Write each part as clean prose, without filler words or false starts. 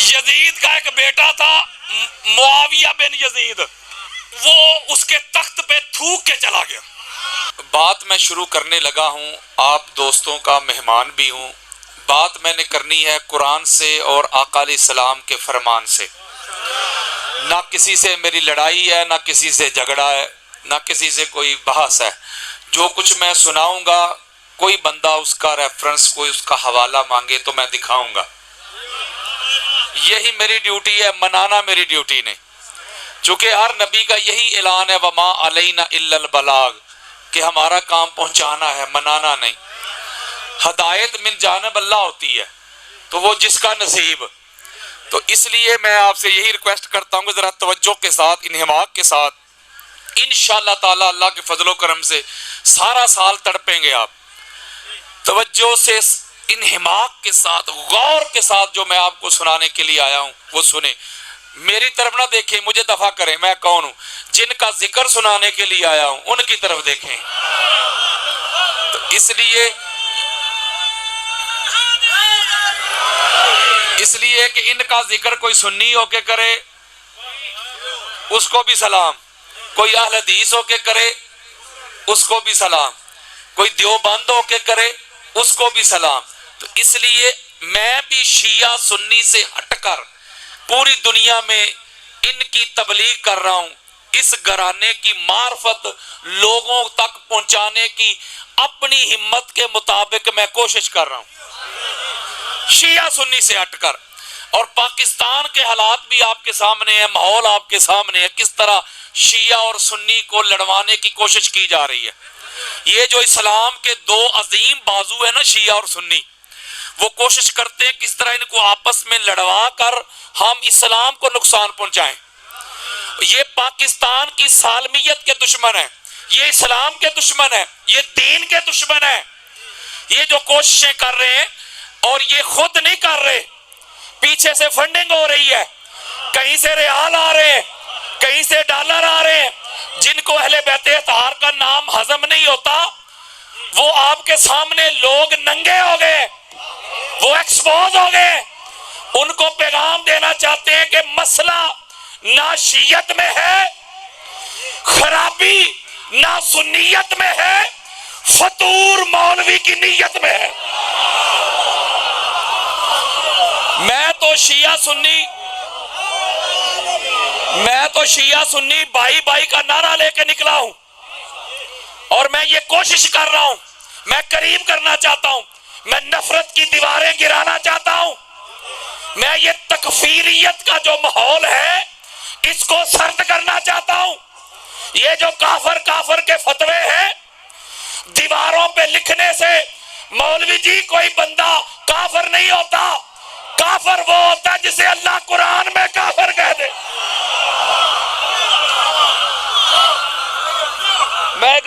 یزید کا ایک بیٹا تھا معاویہ بن یزید، وہ اس کے تخت پہ تھوک کے چلا گیا۔ بات میں شروع کرنے لگا ہوں، آپ دوستوں کا مہمان بھی ہوں۔ بات میں نے کرنی ہے قرآن سے اور آقا علیہ السلام کے فرمان سے۔ نہ کسی سے میری لڑائی ہے، نہ کسی سے جھگڑا ہے، نہ کسی سے کوئی بحث ہے۔ جو کچھ میں سناؤں گا، کوئی بندہ اس کا ریفرنس، کوئی اس کا حوالہ مانگے تو میں دکھاؤں گا۔ یہی میری ڈیوٹی ہے، منانا میری ڈیوٹی نہیں، چونکہ ہر نبی کا یہی اعلان ہے وما علینا الا البلاغ، کہ ہمارا کام پہنچانا ہے، منانا نہیں۔ ہدایت من جانب اللہ ہوتی ہے، تو وہ جس کا نصیب۔ تو اس لیے میں آپ سے یہی ریکویسٹ کرتا ہوں کہ ذرا توجہ کے ساتھ، انہماک کے ساتھ، انشاءاللہ تعالی اللہ کے فضل و کرم سے سارا سال تڑپیں گے آپ۔ توجہ سے، انہماک کے ساتھ، غور کے ساتھ جو میں آپ کو سنانے کے لیے آیا ہوں وہ سنیں۔ میری طرف نہ دیکھیں، مجھے دفع کریں، میں کون ہوں۔ جن کا ذکر سنانے کے لیے آیا ہوں ان کی طرف دیکھیں۔ تو اس لیے کہ ان کا ذکر کوئی سنی ہو کے کرے اس کو بھی سلام، کوئی اہل حدیث ہو کے کرے اس کو بھی سلام، کوئی دیوبند ہو کے کرے اس کو بھی سلام۔ تو اس لیے میں بھی شیعہ سنی سے ہٹ کر پوری دنیا میں ان کی تبلیغ کر رہا ہوں، اس گھرانے کی معرفت لوگوں تک پہنچانے کی اپنی ہمت کے مطابق میں کوشش کر رہا ہوں، شیعہ سنی سے ہٹ کر۔ اور پاکستان کے حالات بھی آپ کے سامنے ہیں، ماحول آپ کے سامنے ہے، کس طرح شیعہ اور سنی کو لڑوانے کی کوشش کی جا رہی ہے۔ یہ جو اسلام کے دو عظیم بازو ہیں نا، شیعہ اور سنی، وہ کوشش کرتے ہیں کس طرح ان کو آپس میں لڑوا کر ہم اسلام کو نقصان پہنچائیں۔ یہ پاکستان کی سالمیت کے دشمن ہیں، یہ اسلام کے دشمن ہیں، یہ دین کے دشمن ہیں۔ یہ جو کوششیں کر رہے ہیں، اور یہ خود نہیں کر رہے، پیچھے سے فنڈنگ ہو رہی ہے، کہیں سے ریال آ رہے ہیں، کہیں سے ڈالر آ رہے ہیں۔ جن کو اہل بیت اطہار کا نام ہضم نہیں ہوتا، وہ آپ کے سامنے لوگ ننگے ہو گئے، وہ ایکسپوز ہو گئے۔ ان کو پیغام دینا چاہتے ہیں کہ مسئلہ نہ شیعت میں ہے، خرابی نہ سنیت میں ہے، فطور مولوی کی نیت میں ہے۔ میں تو شیعہ سنی بھائی بھائی کا نعرہ لے کے نکلا ہوں، اور میں یہ کوشش کر رہا ہوں، میں قریب کرنا چاہتا ہوں، میں نفرت کی دیواریں گرانا چاہتا ہوں، میں یہ تکفیریت کا جو ماحول ہے اس کو سرد کرنا چاہتا ہوں۔ یہ جو کافر کے فتوے ہیں، دیواروں پہ لکھنے سے مولوی جی کوئی بندہ کافر نہیں ہوتا، کافر وہ ہوتا ہے جسے اللہ قرآن میں کافر کہہ دے۔ میں ایک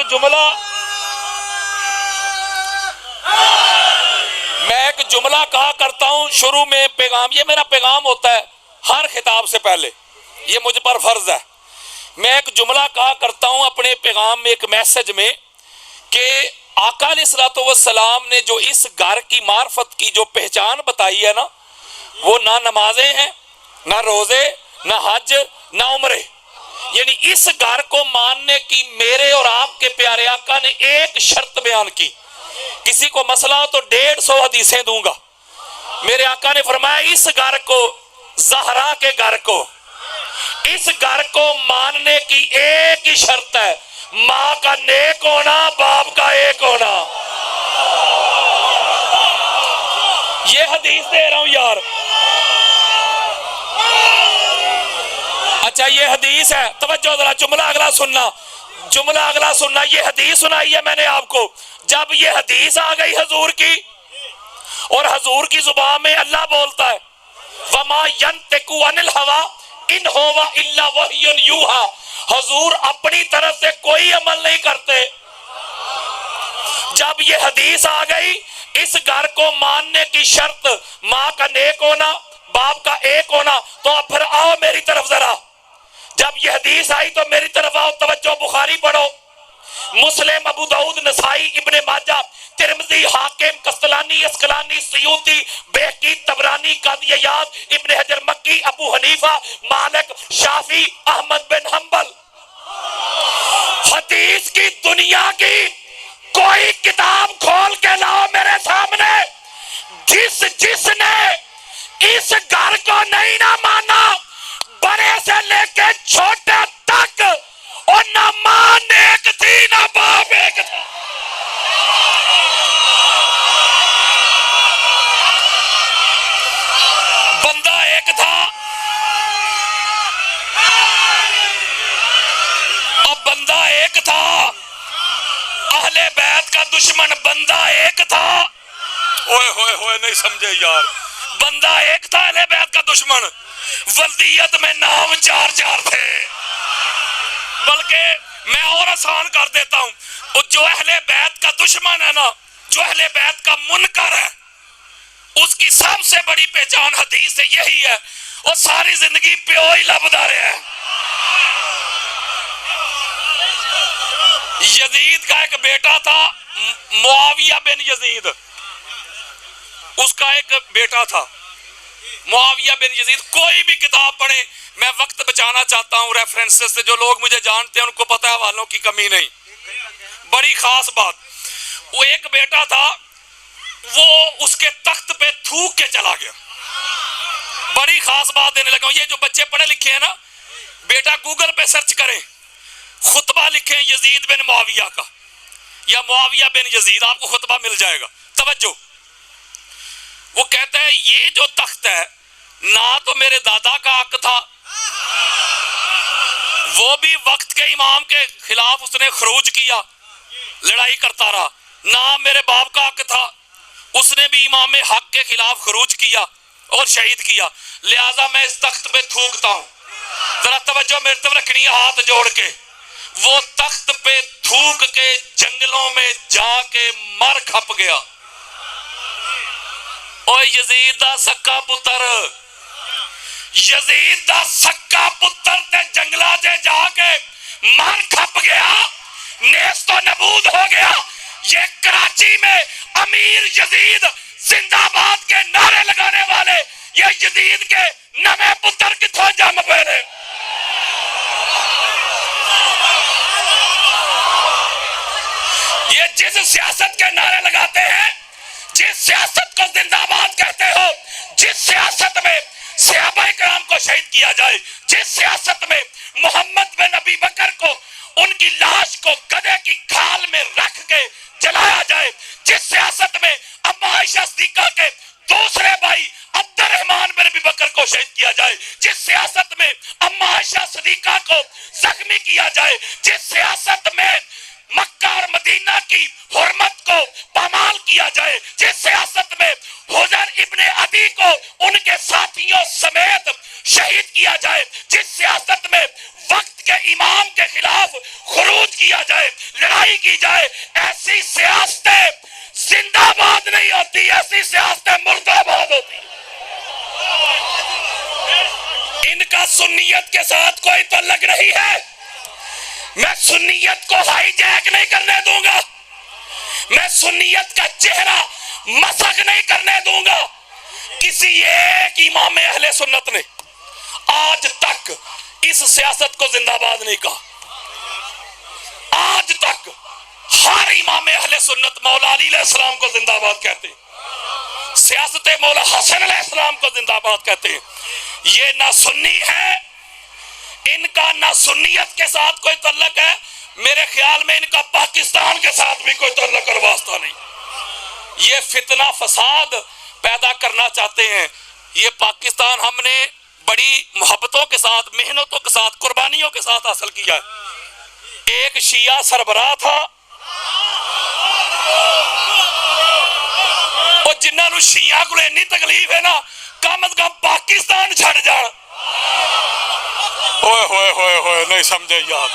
جملہ کہا کرتا ہوں شروع میں، پیغام، یہ میرا پیغام ہوتا ہے ہر خطاب سے پہلے، یہ مجھ پر فرض ہے۔ میں ایک جملہ کہا کرتا ہوں اپنے پیغام میں، ایک میسج میں، کہ آقا علیہ الصلوۃ والسلام نے جو اس گھر کی معرفت کی جو پہچان بتائی ہے نا، وہ نہ نمازیں ہیں، نہ روزے، نہ حج، نہ عمرے۔ یعنی اس گھر کو ماننے کی میرے اور آپ کے پیارے آقا نے ایک شرط بیان کی۔ کسی کو مسئلہ ہو تو 150 حدیثیں دوں گا۔ میرے آقا نے فرمایا اس گھر کو، زہرا کے گھر کو، اس گھر کو ماننے کی ایک ہی شرط ہے، ماں کا نیک ہونا، باپ کا ایک ہونا۔ یہ حدیث دے رہا ہوں یار، اچھا یہ حدیث ہے، توجہ ذرا، جملہ اگلا سننا، یہ حدیث سنائی ہے میں نے آپ کو۔ جب یہ حدیث آ گئی حضور کی، اور حضور کی زبان میں اللہ بولتا ہے وَمَا يَنْتِقُ عَنِ الْهَوَىٰ إِنْ هُوَ إِلَّا وَحْيٌ يُوحَىٰ۔ حضور اپنی طرف سے کوئی عمل نہیں کرتے۔ جب یہ حدیث آ گئی، اس گھر کو ماننے کی شرط ماں کا نیک ہونا، باپ کا ایک ہونا، تو اب پھر آؤ میری طرف ذرا۔ جب یہ حدیث آئی تو میری طرف آؤ، توجہ، بخاری پڑھو، مسلم، ابو داؤد، نسائی، ابن ماجہ، ترمذی، حاکم، قسطلانی، اسقلانی، سیوطی، بیہقی، طبرانی، قاضی عیاض، ابن حجر مکی شافعی، ابو حنیفہ، مالک، شافعی، احمد بن حنبل. حدیث کی دنیا کی کوئی کتاب کھول کے لاؤ میرے سامنے، جس نے اس گھر کو نہیں نہ مانا، بڑے سے لے کے چھوٹے تک، اور نہ ماں ایک تھی نہ باپ ایک تھا. بندہ ایک تھا، اب بندہ ایک تھا، اہل بیت کا دشمن بندہ ایک تھا. اوئے ہوئے ہوئے نہیں سمجھے یار، بندہ ایک تھا اہل بیت کا دشمن، ولدیت میں نام چار چار تھے. بلکہ میں اور آسان کر دیتا ہوں، جو اہل بیت کا دشمن ہے نا، جو اہل بیت کا منکر ہے، اس کی سب سے بڑی پہچان حدیث سے یہی ہے، وہ ساری زندگی پیو ہی لبدا رہا ہے. یزید کا ایک بیٹا تھا معاویہ بن یزید، اس کا ایک بیٹا تھا معاویہ بن یزید. کوئی بھی کتاب پڑھیں، میں وقت بچانا چاہتا ہوں ریفرنسز سے، جو لوگ مجھے جانتے ہیں ان کو پتہ ہے حوالوں کی کمی نہیں. بڑی خاص بات، وہ ایک بیٹا تھا، وہ اس کے تخت پہ تھوک کے چلا گیا. بڑی خاص بات دینے لگا ہوں، یہ جو بچے پڑھے لکھے ہیں نا، بیٹا گوگل پہ سرچ کریں، خطبہ لکھیں یزید بن معاویہ کا یا معاویہ بن یزید، آپ کو خطبہ مل جائے گا. توجہ، وہ کہتا ہے یہ جو تخت ہے نہ تو میرے دادا کا حق تھا، وہ بھی وقت کے امام کے خلاف اس نے خروج کیا، لڑائی کرتا رہا، نہ میرے باپ کا حق تھا، اس نے بھی امام حق کے خلاف خروج کیا اور شہید کیا، لہذا میں اس تخت پہ تھوکتا ہوں. ذرا توجہ میرے طرف رکھنی ہے ہاتھ جوڑ کے. وہ تخت پہ تھوک کے جنگلوں میں جا کے مر کھپ گیا. اوہ یزید دا سکا پتر، یزید دا سکا پتر تے جنگلہ جا کے مر کھپ گیا، نیست و نبود ہو گیا. یہ کراچی میں امیر یزید زندہ باد کے نعرے لگانے والے، یہ یزید کے نوے پتر کتھوں جم پہنے. یہ جس سیاست کے نعرے لگاتے ہیں، جس سیاست کو زندہ باد کہتے ہو، جس سیاست میں صحابہ کرام کو شہید کیا جائے، جس سیاست میں محمد بن ابی بکر کو ان کی لاش کو گدھے کی کھال میں رکھ کے جلایا جائے، جس سیاست میں اما عائشہ صدیقہ کے دوسرے بھائی عبد الرحمن بن ابی بکر کو شہید کیا جائے، جس سیاست میں اما عائشہ صدیقہ کو زخمی کیا جائے، جس سیاست میں مکہ اور مدینہ کی حرمت کو پامال کیا جائے، جس سیاست میں حجر ابن عدی کو ان کے ساتھیوں سمیت شہید کیا جائے، جس سیاست میں وقت کے امام کے خلاف خروج کیا جائے، لڑائی کی جائے، ایسی سیاستیں زندہ باد نہیں ہوتی، ایسی سیاستیں مردہ آباد ہوتی. ان کا سنیت کے ساتھ کوئی تعلق نہیں ہے. میں سنیت کو ہائی جیک نہیں کرنے دوں گا، میں سنیت کا چہرہ مسخ نہیں کرنے دوں گا. کسی ایک امام اہل سنت نے آج تک اس سیاست کو زندہ باد نہیں کہا. آج تک ہر امام اہل سنت مولا علی علیہ السلام کو زندہ باد کہتے ہیں، سیاست مولا حسن علیہ السلام کو زندہ باد کہتے ہیں. یہ نہ سنی ہے، ان کا نہ سنیت کے ساتھ کوئی تعلق ہے، میرے خیال میں ان کا پاکستان کے ساتھ بھی کوئی تعلق اور واسطہ نہیں. یہ فتنہ فساد پیدا کرنا چاہتے ہیں. یہ پاکستان ہم نے بڑی محبتوں کے ساتھ، محنتوں کے ساتھ، قربانیوں کے ساتھ حاصل کیا ہے. ایک شیعہ سربراہ تھا، اور جنہاں نو شیعہ کو اتنی تکلیف ہے نا، کم از کم پاکستان چھڑ جان. ہوئے ہوئے ہوئے ہوئے نہیں سمجھے یار.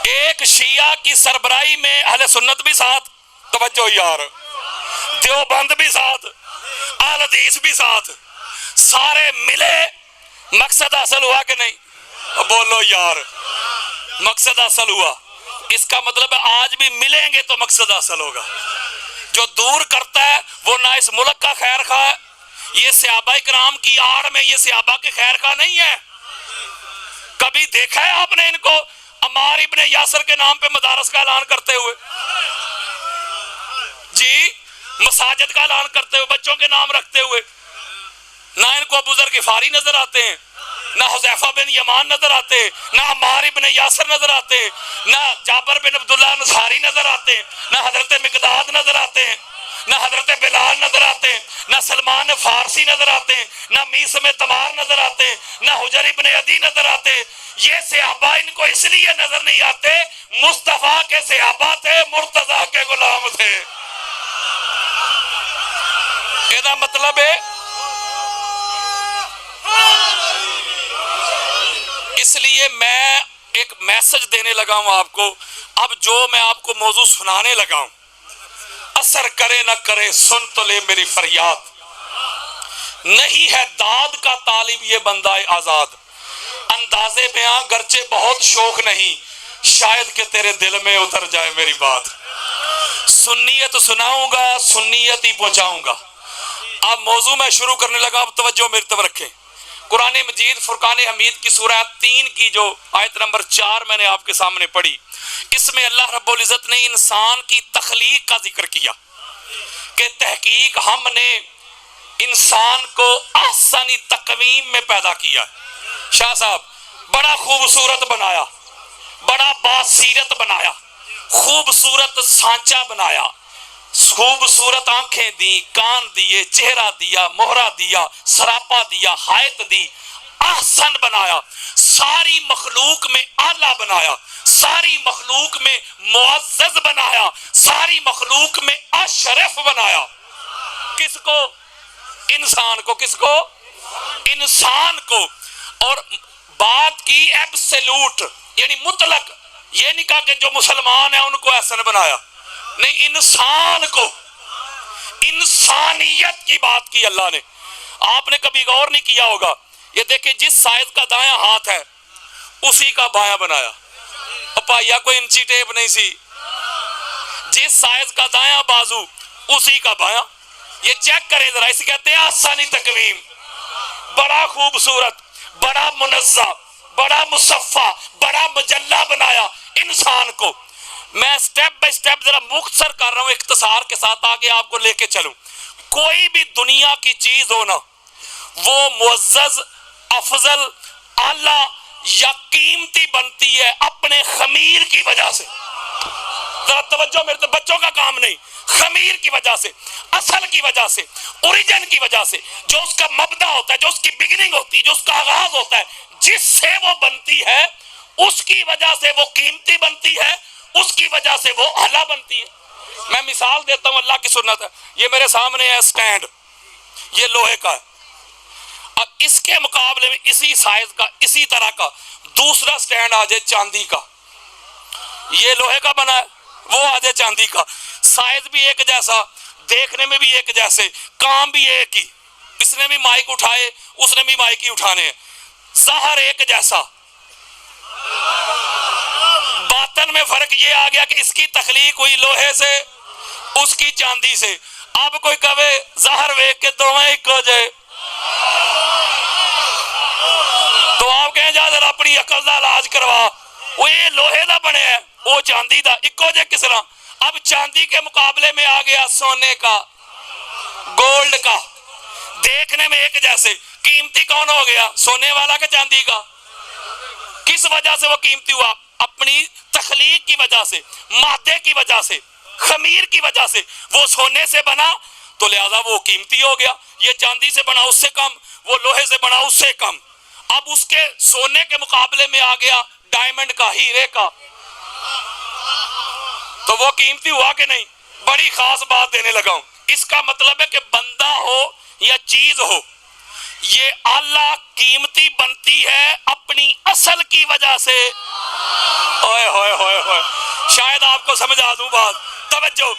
ایک شیعہ کی سربراہی میں اہل سنت بھی ساتھ، توجہ یار، دیوبند بھی ساتھ، اہل حدیث بھی ساتھ، سارے ملے. مقصد حاصل ہوا کہ نہیں؟ بولو یار، مقصد حاصل ہوا. اس کا مطلب ہے آج بھی ملیں گے تو مقصد حاصل ہوگا. جو دور کرتا ہے وہ وہ نہ اس ملک کا خیر خواہ ہے، یہ صحابہ کرام کی آڑ میں یہ صحابہ کے خیر خواہ نہیں ہے۔ کبھی دیکھا ہے آپ نے ان کو عمار ابن یاسر کے نام پہ مدارس کا اعلان کرتے ہوئے؟ جی، مساجد کا اعلان کرتے ہوئے، بچوں کے نام رکھتے ہوئے؟ نہ ان کو ابو ذر غفاری نظر آتے ہیں، نہ حذیفہ بن یمان نظر آتے، نہ عمار ابن یاسر نظر آتے، نہ جابر بن عبداللہ انصاری نظر آتے، نہ حضرت مقداد نظر آتے ہیں، نہ حضرت بلال نظر آتے ہیں، نہ سلمان فارسی نظر آتے ہیں، نہ میثم تمار نظر آتے ہیں، نہ حجر ابن عدی نظر آتے ہیں۔ یہ صحابہ ان کو اس لیے نظر نہیں آتے، مصطفیٰ کے صحابہ تھے، مرتضیٰ کے غلام تھے۔ یہ مطلب ہے، اس لیے میں ایک میسج دینے لگا ہوں آپ کو۔ اب جو میں آپ کو موضوع سنانے لگا ہوں، اثر کرے نہ کرے سن تو لے میری فریاد، نہیں ہے داد کا طالب یہ بندہ آزاد، اندازے بیاں گرچہ بہت شوق نہیں، شاید کہ تیرے دل میں اتر جائے میری بات۔ سنیت سناؤں گا، سنیت ہی پہنچاؤں گا۔ اب موضوع میں شروع کرنے لگا، اب توجہ میری طرف رکھیں۔ قرآن مجید فرقان حمید کی سورہ 3 کی جو آیت نمبر 4 میں نے آپ کے سامنے پڑھی، اس میں اللہ رب العزت نے انسان کی تخلیق کا ذکر کیا کہ تحقیق ہم نے انسان کو احسنی تقویم میں پیدا کیا۔ شاہ صاحب بڑا خوبصورت بنایا، بڑا باسیرت بنایا، خوبصورت سانچہ بنایا، خوبصورت آنکھیں دی، کان دیے، چہرہ دیا، مہرہ دیا، سراپا دیا، حائط دی، احسن بنایا، ساری مخلوق میں اعلیٰ بنایا، ساری مخلوق میں معزز بنایا، ساری مخلوق میں اشرف بنایا۔ کس کو؟ انسان کو۔ کس کو؟ انسان کو۔ اور بات کی ایبسلوٹ یعنی مطلق، یہ نہیں کہا کہ جو مسلمان ہیں ان کو احسن بنایا، نہیں، انسان کو، انسانیت کی بات کی اللہ نے۔ آپ نے کبھی غور نہیں کیا ہوگا، یہ دیکھیں جس سائز کا دایاں ہاتھ ہے اسی کا بایاں بنایا۔ پائیا کوئی انچی ٹیپ نہیں سی، جس سائز کا دایاں بازو اسی کا بایاں۔ یہ چیک کریں ذرا، اسے کہتے ہیں آسانی تقویم۔ بڑا خوبصورت، بڑا منزہ، بڑا مصفہ، بڑا مجلہ بنایا انسان کو۔ میں سٹیپ بائی سٹیپ ذرا مختصر کر رہا ہوں اختصار کے ساتھ آگے آپ کو لے کے چلوں۔ کوئی بھی دنیا کی چیز ہو نا، وہ معزز، افضل، اعلیٰ یا قیمتی بنتی ہے اپنے خمیر کی وجہ سے۔ ذرا توجہ میرے تو، بچوں کا کام نہیں، خمیر کی وجہ سے، اصل کی وجہ سے، اوریجن کی وجہ سے، جو اس کا مبدا ہوتا ہے، جو اس کی بگننگ ہوتی ہے، جو اس کا آغاز ہوتا ہے، جس سے وہ بنتی ہے، اس کی وجہ سے وہ قیمتی بنتی ہے، اس کی وجہ سے وہ اعلیٰ بنتی ہے۔ میں مثال دیتا ہوں، اللہ کی سنت ہے، یہ میرے سامنے ہے سٹینڈ، یہ لوہے کا ہے۔ اب اس کے مقابلے میں اسی سائز کا، اسی طرح کا دوسرا سٹینڈ آ جائے چاندی کا، یہ لوہے کا بنا ہے، وہ آ جائے چاندی کا، سائز بھی ایک جیسا، دیکھنے میں بھی ایک جیسے، کام بھی ایک ہی، اس نے بھی مائک اٹھائے، اس نے بھی مائک ہی اٹھانے ہیں، ظاہر ایک جیسا، باطن میں فرق یہ آ گیا کہ اس کی تخلیق ہوئی لوہے سے، اس کی چاندی سے۔ اب کوئی کہے ظاہر ویک کے دوویں ایک ہو جائے تو آپ کہیں جا ذرا اپنی عقل دا علاج کروا، وہ یہ لوہے دا بنے ہے، وہ چاندی دا، ایک ہو جائے کس طرح؟ اب چاندی کے مقابلے میں آ گیا سونے کا، گولڈ کا، دیکھنے میں ایک جیسے، قیمتی کون ہو گیا؟ سونے والا کہ چاندی کا؟ کس وجہ سے وہ قیمتی ہوا؟ اپنی تخلیق کی وجہ سے، مادے کی وجہ سے، خمیر کی وجہ سے۔ وہ سونے سے بنا تو لہذا وہ قیمتی ہو گیا، یہ چاندی سے بنا اس سے کم، وہ لوہے سے بنا اس سے کم۔ اب اس کے سونے کے مقابلے میں آ گیا ڈائمنڈ کا، ہیرے کا، تو وہ قیمتی ہوا کہ نہیں؟ بڑی خاص بات دینے لگا ہوں۔ اس کا مطلب ہے کہ بندہ ہو یا چیز ہو، یہ اعلیٰ قیمتی بنتی ہے اپنی اصل کی وجہ سے۔ اوئے ہوئے ہوئے ہوئے، شاید آپ کو سمجھا دوں بات، توجہ۔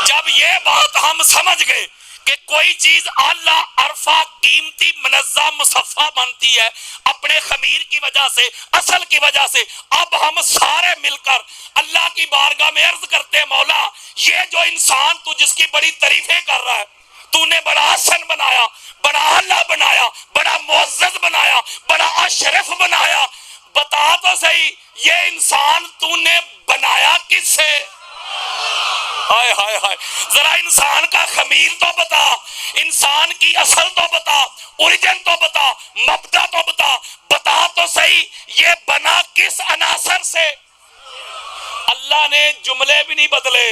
جب یہ بات ہم سمجھ گئے کہ کوئی چیز اعلیٰ عرفہ قیمتی منزہ مصفہ بنتی ہے اپنے خمیر کی وجہ سے، اصل کی وجہ سے، اب ہم سارے مل کر اللہ کی بارگاہ میں عرض کرتے ہیں مولا یہ جو انسان تو جس کی بڑی تعریفیں کر رہا ہے، تو نے بڑا حسن بنایا، بڑا اعلیٰ بنایا، بڑا معزز بنایا، بڑا اشرف بنایا، بتا تو صحیح یہ انسان تو نے بنایا کس سے؟ ہائے ہائے ہائے، ذرا انسان کا خمیر تو بتا، انسان کی اصل تو بتا، اوریجن تو بتا، مبدا تو بتا، بتا تو صحیح یہ بنا کس عناصر سے؟ اللہ نے جملے بھی نہیں بدلے،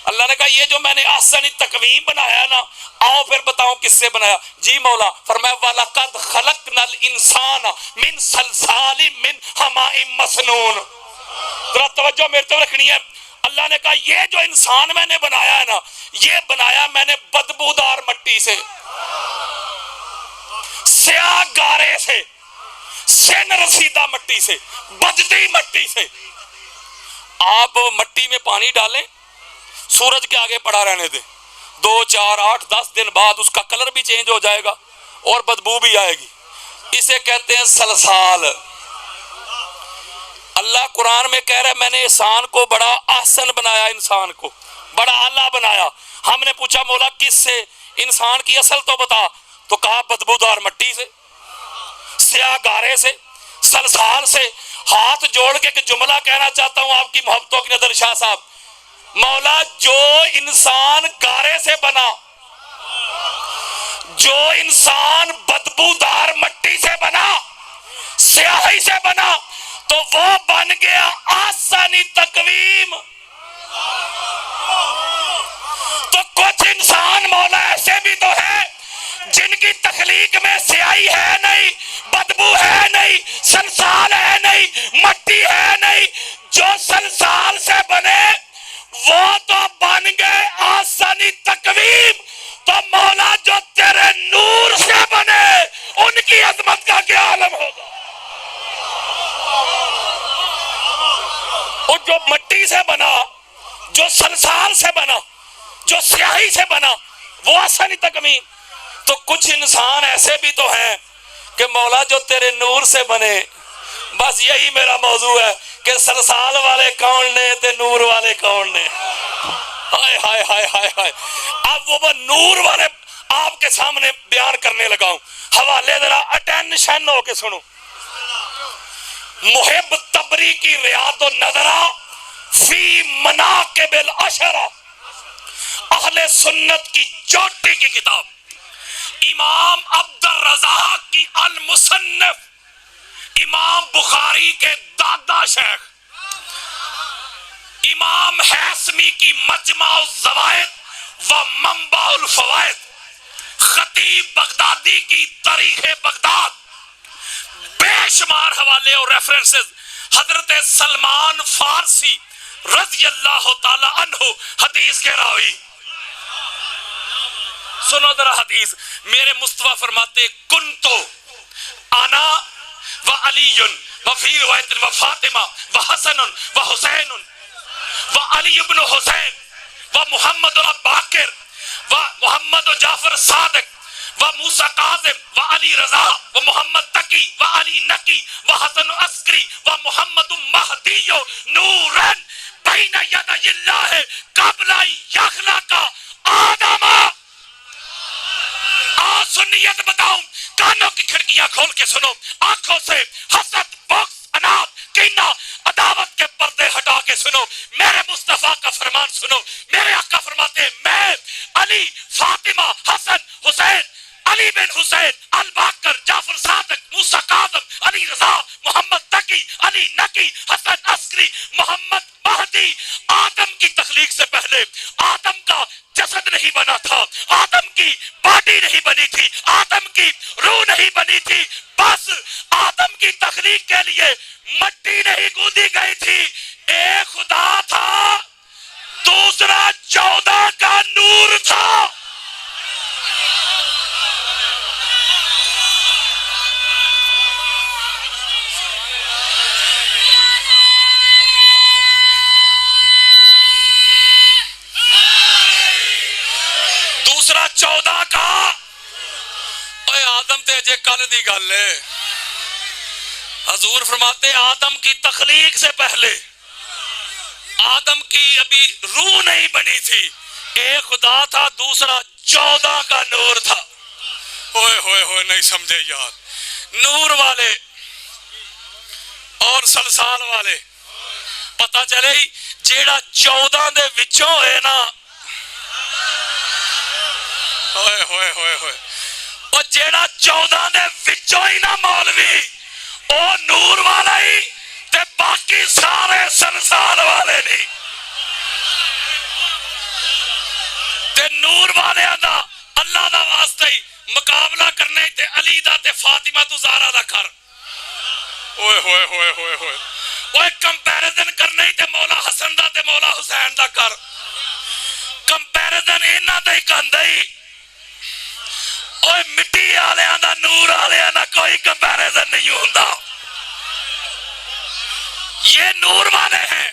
اللہ نے کہا یہ جو میں نے احسن تقویم بنایا ہے نا، آؤ پھر بتاؤں کس سے بنایا؟ جی مولا، فرمایا وَلَقَدْ خَلَقْنَا الْإِنسَانَ مِنْ صَلْصَالٍ مِنْ حَمَائٍ مَسْنُونٍ۔ ذرا توجہ میرے تو رکھنی ہے، اللہ نے کہا یہ جو انسان میں نے بنایا ہے نا، یہ بنایا میں نے بدبودار مٹی سے، سیاہ گارے سے، سن رسیدہ مٹی سے، بجتی مٹی سے۔ آپ مٹی میں پانی ڈالیں، سورج کے آگے پڑا رہنے دیں، 2 4 8 10 دن بعد اس کا کلر بھی چینج ہو جائے گا اور بدبو بھی آئے گی، اسے کہتے ہیں سلسال۔ اللہ قرآن میں کہہ رہا ہے میں نے انسان کو بڑا احسن بنایا، انسان کو بڑا اعلیٰ بنایا۔ ہم نے پوچھا مولا کس سے؟ انسان کی اصل تو بتا، تو کہا بدبودار مٹی سے، سیاہ گارے سے، سلسال سے۔ ہاتھ جوڑ کے ایک جملہ کہنا چاہتا ہوں آپ کی محبتوں کی نظر شاہ صاحب، مولا جو انسان گارے سے بنا، جو انسان بدبودار مٹی سے بنا، سیاہی سے بنا، تو وہ بن گیا آسانی تقویم۔ تو کچھ انسان مولا ایسے بھی تو ہے جن کی تخلیق میں سیاہی ہے نہیں، بدبو ہے نہیں، سلسال ہے نہیں، مٹی ہے نہیں، جو سلسال سے بنے وہ تو بن گئے آسانی تقویم۔ تو مولا جو تیرے نور سے بنے ان کی عظمت کا کیا عالم ہوگا؟ اور جو مٹی سے بنا، جو سلسال سے بنا، جو سیاہی سے بنا، وہ آسانی تقویم۔ تو کچھ انسان ایسے بھی تو ہیں کہ مولا جو تیرے نور سے بنے، بس یہی میرا موضوع ہے کہ سلسال والے کون نے تے نور والے کون نے؟ ہائے ہائے ہائے ہائے ہائے۔ اب وہ نور والے آپ کے سامنے بیان کرنے لگا ہوں، حوالے ذرا اٹینشن ہو کے سنو۔ محب تبری کی ریاض النظرہ فی مناقب العشرہ، اہل سنت کی چوٹی کی کتاب، امام عبد الرزاق کی المصنف، امام بخاری کے دادا شیخ، امام حیثمی کی مجمع الزوائد و منبع الفوائد، خطیب بغدادی کی تاریخ بغداد، بے شمار حوالے اور ریفرنسز، حضرت سلمان فارسی رضی اللہ تعالی عنہ حدیث کے راوی۔ سنو ذرا حدیث، میرے مصطفیٰ فرماتے کنتو انا و علی و فی روایت و فاطمہ و حسن و حسین و علی ابن حسین و محمد باقر و محمد جعفر صادق و موسیٰ کاظم و علی رضا و محمد تقی و علی نقی و حسن عسکری و محمد مہدی نورن بین یدی اللہ قبل یخلق آدم۔ سنیت بتاؤں، کانوں کی کھڑکیاں کھول کے سنو، آنکھوں سے حسد، بغض، اناد، کینہ، عداوت کے پردے ہٹا کے سنو، میرے مصطفیٰ کا فرمان سنو۔ میرے آقا فرماتے ہیں میں علی، فاطمہ، حسن، حسین، علی بن حسین، الباقر، جعفر صادق، موسیٰ کاظم، علی رضا، محمد تقی، علی نقی، حسن عسکری، محمد مہدی، آدم کی تخلیق سے پہلے آدم کا جسد نہیں بنا تھا، آدم کی باڈی نہیں بنی تھی، آدم کی روح نہیں بنی تھی، بس آدم کی تخلیق کے لیے مٹی نہیں گوندی گئی تھی، ایک خدا تھا، دوسرا 14 کا نور تھا۔ 14 کا اے آدم تے جے کل دی گل ہے. حضور فرماتے آدم کی تخلیق سے پہلے آدم کی ابھی روح نہیں بنی تھی. ایک خدا تھا, دوسرا 14 کا نور تھا. ہوئے ہوئے ہوئے نہیں سمجھے یار. نور والے اور سلسال والے پتا چلے جیڑا 14 دے وچوں ہے نا, ہوئے ہوئے ہوئے ہوئے, اور جیڑا 14 دے وچوں ہی نا مولوی او نور والا ہی تے باقی سارے سلسال والے نہیں. تے نور والے دا اللہ دا واسطہ ہی مقابلہ کرنے تے علی دا تے فاطمہ تو زہرا دا کر. اوئے ہوئے ہوئے ہوئے ہوئے اوئے کمپیریزن کرنے تے مولا حسن دا تے مولا حسین دا کر. کمپیریزن انہاں دا ہی کہندا ہی. اوئے مٹی والیاں دا نور والیاں دا کوئی کمپیریزن نہیں ہوندا. یہ نور والے ہیں,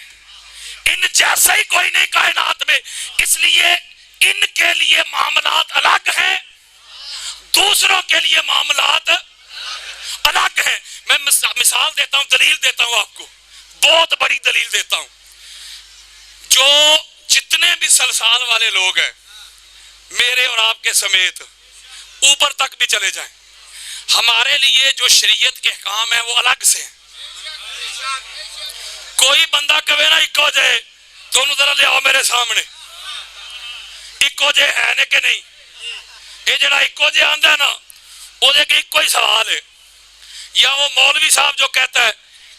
ان جیسا ہی کوئی نہیں کائنات میں. اس لیے ان کے لیے معاملات الگ ہیں, دوسروں کے لیے معاملات الگ ہیں. میں مثال دیتا ہوں, دلیل دیتا ہوں آپ کو, بہت بڑی دلیل دیتا ہوں. جو جتنے بھی سلسال والے لوگ ہیں میرے اور آپ کے سمیت اوپر تک بھی چلے جائیں, ہمارے لیے جو شریعت کے احکام ہیں وہ الگ سے ہیں. کوئی بندہ کہے نا اکو جے تو انہوں ذرا لے آؤ میرے سامنے, اکو جے ہے نے کہ نہیں. یہ جڑا اکو جے آندا ہے نا وہ دے کہ اکو ہی سوال ہے. یا وہ مولوی صاحب جو کہتا ہے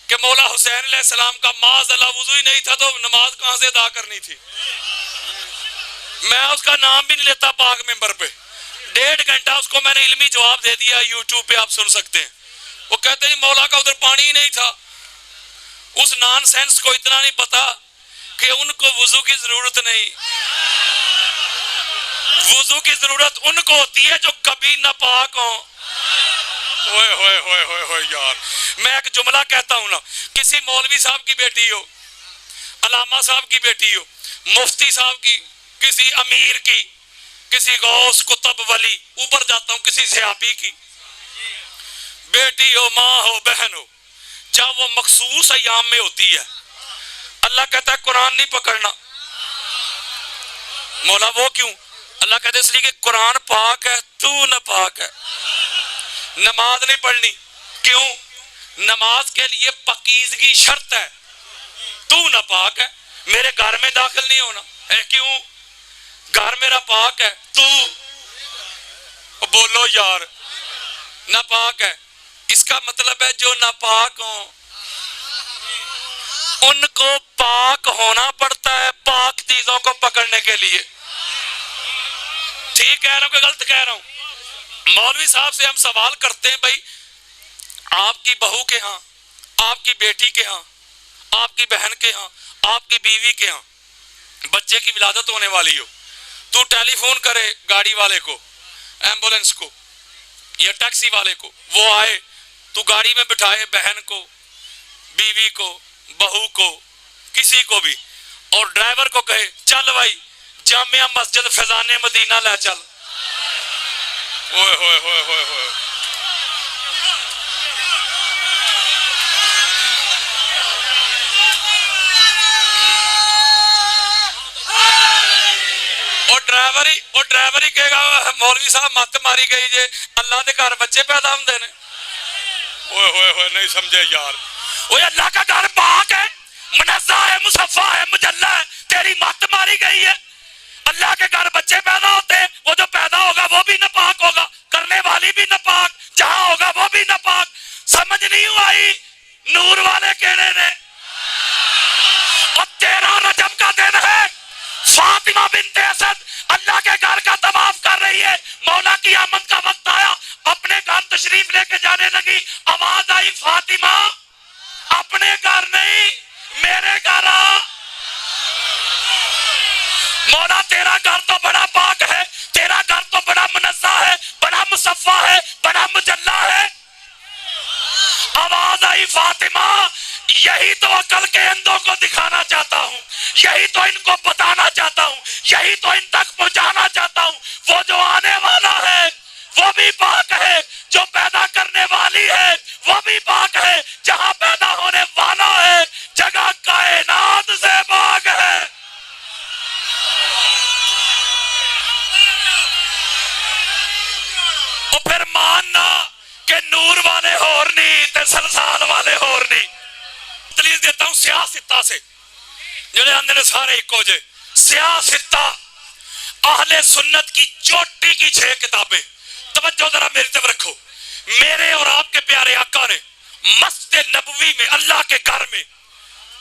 کہ مولا حسین علیہ السلام کا معاذ اللہ وضو ہی نہیں تھا تو نماز کہاں سے ادا کرنی تھی. میں اس کا نام بھی نہیں لیتا پاک ممبر پہ, 1.5 گھنٹہ اس کو میں نے علمی جواب دے دیا, یوٹیوب پہ آپ سن سکتے ہیں. وہ کہتے ہیں مولا کا ادھر پانی ہی نہیں تھا. اس نان سینس کو اتنا نہیں پتا کہ ان کو وضو کی ضرورت نہیں, وضو کی ضرورت ان کو ہوتی ہے جو کبھی ناپاک ہوں. ہوئے ہوئے ہوئے ہوئے ہوئے یار, میں ایک جملہ کہتا ہوں نا, کسی مولوی صاحب کی بیٹی ہو, علامہ صاحب کی بیٹی ہو, مفتی صاحب کی, کسی امیر کی, کسی غوث کتب ولی, اوپر جاتا ہوں کسی صحابی کی بیٹی ہو, ماں ہو, بہن ہو, جب وہ مخصوص ایام میں ہوتی ہے اللہ کہتا ہے قرآن نہیں پکڑنا. مولا وہ کیوں؟ اللہ کہتا ہے اس لیے کہ قرآن پاک ہے, تو نہ پاک ہے. نماز نہیں پڑھنی, کیوں؟ نماز کے لیے پاکیزگی شرط ہے, تو نہ پاک ہے. میرے گھر میں داخل نہیں ہونا ہے, کیوں؟ گھر میرا پاک ہے, تو بولو یار نہ پاک ہے. اس کا مطلب ہے جو ناپاک ہوں ان کو پاک ہونا پڑتا ہے پاک چیزوں کو پکڑنے کے لیے. ٹھیک کہہ رہا ہوں کہ غلط کہہ رہا ہوں؟ مولوی صاحب سے ہم سوال کرتے ہیں, بھائی آپ کی بہو کے ہاں, آپ کی بیٹی کے ہاں, آپ کی بہن کے ہاں, آپ کی بیوی کے ہاں بچے کی ولادت ہونے والی ہو, تو ٹیلی فون کرے گاڑی والے کو, ایمبولنس کو یا ٹیکسی والے کو, وہ آئے تو گاڑی میں بٹھائے بہن کو, بیوی کو, بہو کو, کسی کو بھی, اور ڈرائیور کو کہے چل بھائی جامعہ مسجد فیضان مدینہ لے چل. ہوئے ہوئے ہوئے ہوئے ہوئے اور ڈرائیور ہی کہے گا مولوی صاحب مت ماری گئی جے, اللہ دے گھر بچے پیدا ہوندے نے. ہوئے ہوئے ہوئے نہیں سمجھے یار. اوے اللہ کا گھر پاک ہے, منزہ ہے, مصفا ہے, مجلہ ہے, تیری مت ماری گئی ہے. اللہ کے گھر بچے پیدا ہوتے ہیں, وہ جو پیدا ہوگا وہ بھی ناپاک ہوگا, کرنے والی بھی ناپاک, جہاں ہوگا وہ بھی ناپاک. سمجھ نہیں آئی نور والے کہنے نے. اور 13 رجب کا دن ہے, فاطمہ بنت اسد اللہ کے گھر کا طواف کر رہی ہے, مولا کی آمد کا وقت آیا, اپنے گھر تشریف لے کے جانے لگی, آواز آئی فاطمہ اپنے گھر نہیں میرے گھر آ. مولا تیرا گھر تو بڑا پاک ہے, تیرا گھر تو بڑا منزہ ہے, بڑا مصفا ہے, بڑا مجلہ ہے. آواز آئی فاطمہ یہی تو عقل کے اندھوں کو دکھانا چاہتا ہوں, یہی تو ان کو بتانا چاہتا ہوں, یہی تو ان تک پہنچانا چاہتا ہوں. وہ جو آنے نہیں تے سلسال والے ہور نہیں. دلیل دیتا ہوں سیاستہ سے جنہیں اندر سارے ایکو جے. سیاستہ اہل سنت کی چوٹی کی 6 کتابیں. توجہ ذرا میری طرف رکھو. میرے اور آپ کے پیارے آقا نے مسجد نبوی میں اللہ کے گھر میں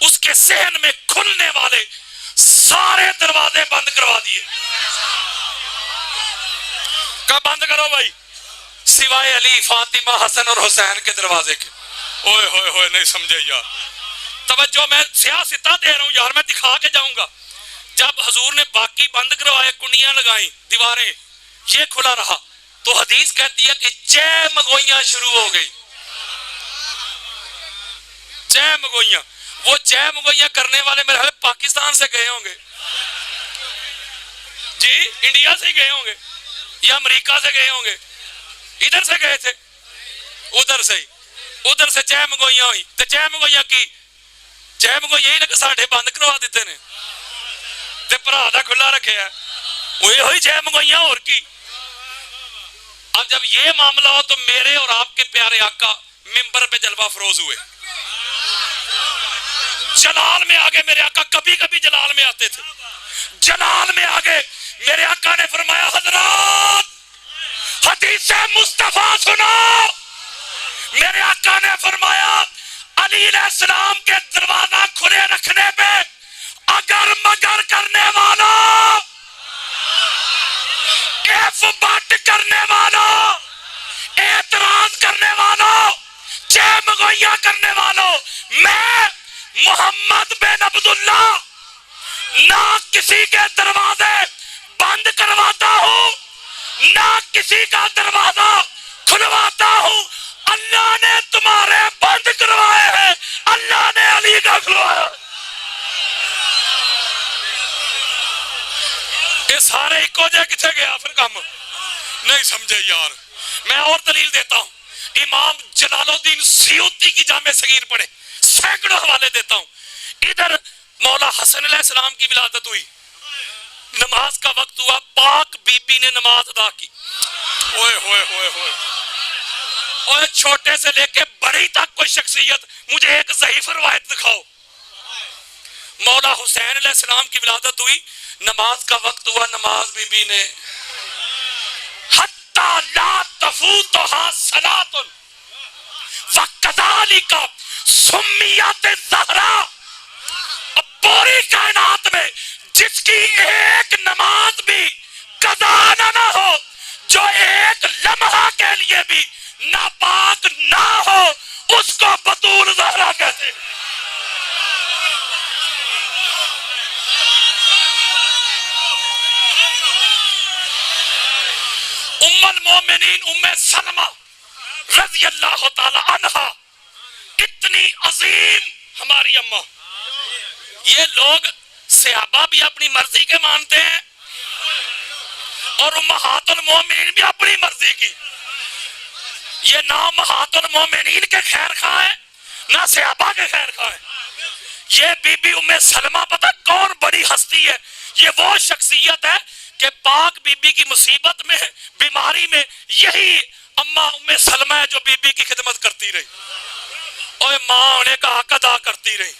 اس کے صحن میں کھلنے والے سارے دروازے بند کروا دیے. کب بند کرو بھائی؟ سوائے علی، فاطمہ، حسن اور حسین کے دروازے کے. اوئے ہوئے ہوئے نہیں سمجھے یار. توجہ میں سیاستہ دے رہا ہوں یار، میں دکھا کے جاؤں گا. جب حضور نے باقی بند کروائے، کنڈیاں لگائیں، دیواریں، یہ کھلا رہا، تو حدیث کہتی ہے کہ چہمگوئیاں شروع ہو گئی. چہمگوئیاں. وہ چہمگوئیاں کرنے والے میرے خیال پاکستان سے گئے ہوں گے جی، انڈیا سے گئے ہوں گے یا امریکہ سے گئے ہوں گے. ادھر سے گئے تھے، ادھر سے ہی، ادھر سے چہمگوئیاں ہوئی. تو چہمگوئیاں کی چہمگوئیاں ہی ساڈے بند کروا دیتے نے تے بھرا دا کھلا رکھے ہے. وہی ہوئی چہمگوئیاں اور کی. اب جب یہ معاملہ ہو تو میرے اور آپ کے پیارے آقا ممبر پہ جلوہ فروز ہوئے. جلال میں آگے میرے آقا کبھی کبھی جلال میں آتے تھے. جلال میں آگے میرے آقا نے فرمایا حضرات حدیث مصطفیٰ سنو. میرے آقا نے فرمایا علی علیہ السلام کے دروازہ کھلے رکھنے پہ اگر مگر کرنے والوں، ایف بٹ کرنے والوں، اعتراض کرنے والوں، چہمگوئیاں کرنے والوں، میں محمد بن عبداللہ نہ کسی کے دروازے بند کرواتا ہوں نہ کسی کا دروازہ کھلواتا ہوں. اللہ نے تمہارے بند کروائے ہیں، اللہ نے علی کا کھلوایا. یہ سارے ایک جے کتنے گیا پھر کام نہیں سمجھے یار. میں اور دلیل دیتا ہوں. امام جلال الدین سیوطی کی جامع صغیر پڑھے، سینکڑوں حوالے دیتا ہوں. ادھر مولا حسن علیہ السلام کی ولادت ہوئی، نماز کا وقت ہوا، پاک بی بی نے نماز ادا کی. اوئے ہوئے ہوئے ہوئے. اور چھوٹے سے لے کے بڑی تک کوئی شخصیت مجھے ایک ضعیف روایت دکھاؤ. مولا حسین علیہ السلام کی ولادت ہوئی، نماز کا وقت ہوا، نماز بی بی نے حتی لا تفوتها صلاۃ وکذالک سمیت الزہرا. پوری کائنات میں جس کی ایک نماز بھی قضا نہ ہو، جو ایک لمحہ کے لیے بھی ناپاک نہ ہو، اس کو بطول زہرا کہتے ہیں. ام المومنین ام سلمہ رضی اللہ تعالی عنہا، اتنی عظیم ہماری اماں. یہ لوگ صحابہ بھی اپنی مرضی کے مانتے ہیں اور امہات المومنین بھی اپنی مرضی کی. یہ نہ امہات المومنین کے خیر خواہ ہیں نہ صحابہ کے خیر خواہ ہیں. یہ بی بی ام سلمہ پتہ کون بڑی ہستی ہے؟ یہ وہ شخصیت ہے کہ پاک بی بی کی مصیبت میں، بیماری میں یہی اماں ام سلمہ ہے جو بی بی کی خدمت کرتی رہی اور ماں ہونے کا حق ادا کرتی رہی.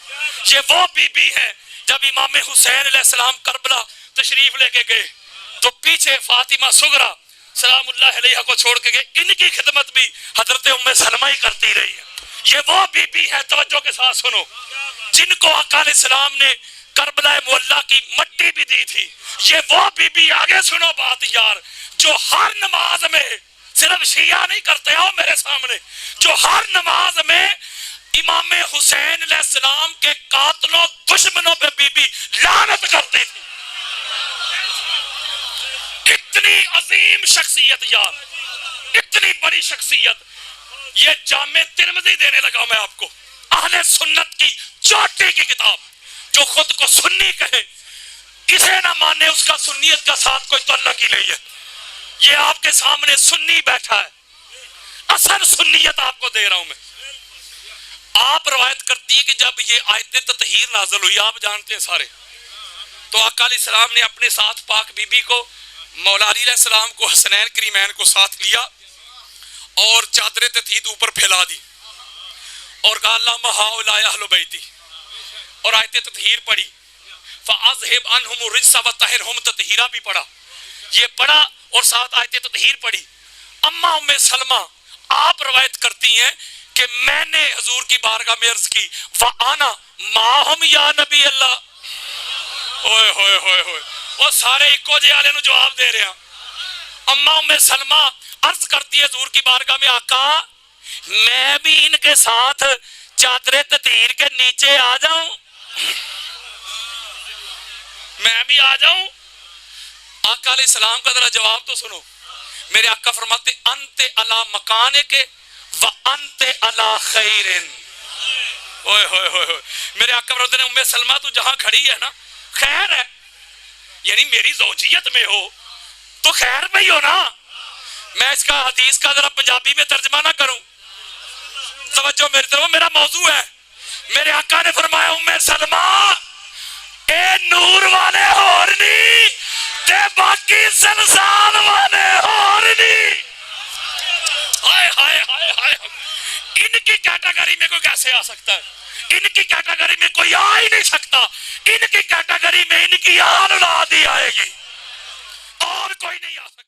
یہ وہ بی بی ہے جب امام حسین علیہ السلام کربلا تشریف لے کے گئے تو پیچھے فاطمہ صغرا سلام اللہ علیہ کو چھوڑ کے گئے. ان کی خدمت بھی حضرت ام سلمہ ہی کرتی رہی ہے. یہ وہ بی بی ہے، توجہ کے ساتھ سنو، جن کو آقا علیہ السلام نے کربلا معلیٰ کی مٹی بھی دی تھی. یہ وہ بی بی، آگے سنو بات یار، جو ہر نماز میں، صرف شیعہ نہیں کرتے ہو میرے سامنے، جو ہر نماز میں امام حسین علیہ السلام کے قاتلوں دشمنوں پہ بی بی لعنت کرتی تھی. اتنی عظیم شخصیت یار، اتنی بڑی شخصیت. یہ جامع ترمذی دینے لگا میں آپ کو، اہل سنت کی چوٹی کی کتاب. جو خود کو سنی کہے، اسے نہ مانے، اس کا سنیت کا ساتھ کوئی تعلق ہی نہیں ہے. یہ آپ کے سامنے سنی بیٹھا ہے، اصل سنیت آپ کو دے رہا ہوں میں. آپ روایت کرتی ہے کہ جب یہ آیت تطہیر نازل ہوئی، آپ جانتے ہیں سارے، تو آقا علیہ السلام نے اپنے ساتھ پاک بی بی کو، مولا علی علیہ السلام کو، حسنین کریمین کو ساتھ لیا اور چادر تطہیر اوپر پھیلا دی. اور کہا اللہم ہؤلاء اہل بیتی، اور آیت تطہیر پڑھی، فَأَذْهِبْ عَنْهُمُ الرِّجْسَ وَطَهِّرْهُمْ تطہیرہ بھی پڑھا، یہ پڑھا اور ساتھ آیت تطہیر پڑھی۔ اما ام سلمہ آپ روایت کرتی ہیں کہ میں نے حضور کی بارگاہ میں عرض کی وَأَنَا مَعَهُمْ یا نبی اللہ، ہوئے ہوئے ہوئے ہوئے، وہ سارے اکو جے والے نو جواب دے رہے ہیں۔ اما ام سلمہ عرض کرتی ہے حضور کی بارگاہ میں آقا میں بھی ان کے ساتھ چادر تطہیر کے نیچے آ جاؤں، میں بھی آ جاؤں؟ آقا علیہ السلام کا ذرا جواب تو سنو۔ میرے آقا فرماتے انت علی مکانک وانت علی خیر۔ اوئے ہوئے ہوئے ہوئے، میرے آقا فرماتے ہیں ام سلمہ تو جہاں کھڑی ہے نا خیر ہے، یعنی میری زوجیت میں ہو تو خیر میں ہی ہو نا۔ میں اس کا حدیث کا ذرا پنجابی میں ترجمہ نہ کروں، توجہ میری طرف، میرا موضوع ہے۔ میرے آقا نے فرمایا ام سلمہ اے نور والے ہور نہیں تے باقی زلزال والے ہور نہیں۔ ہائے ہائے ہائے ہائے، ان کی کیٹیگری میں کوئی کیسے آ سکتا ہے؟ ان کی کیٹیگری میں کوئی آ ہی نہیں سکتا۔ ان کی کیٹیگری میں ان کی آل اولاد ہی آئے گی، اور کوئی نہیں آ سکتا۔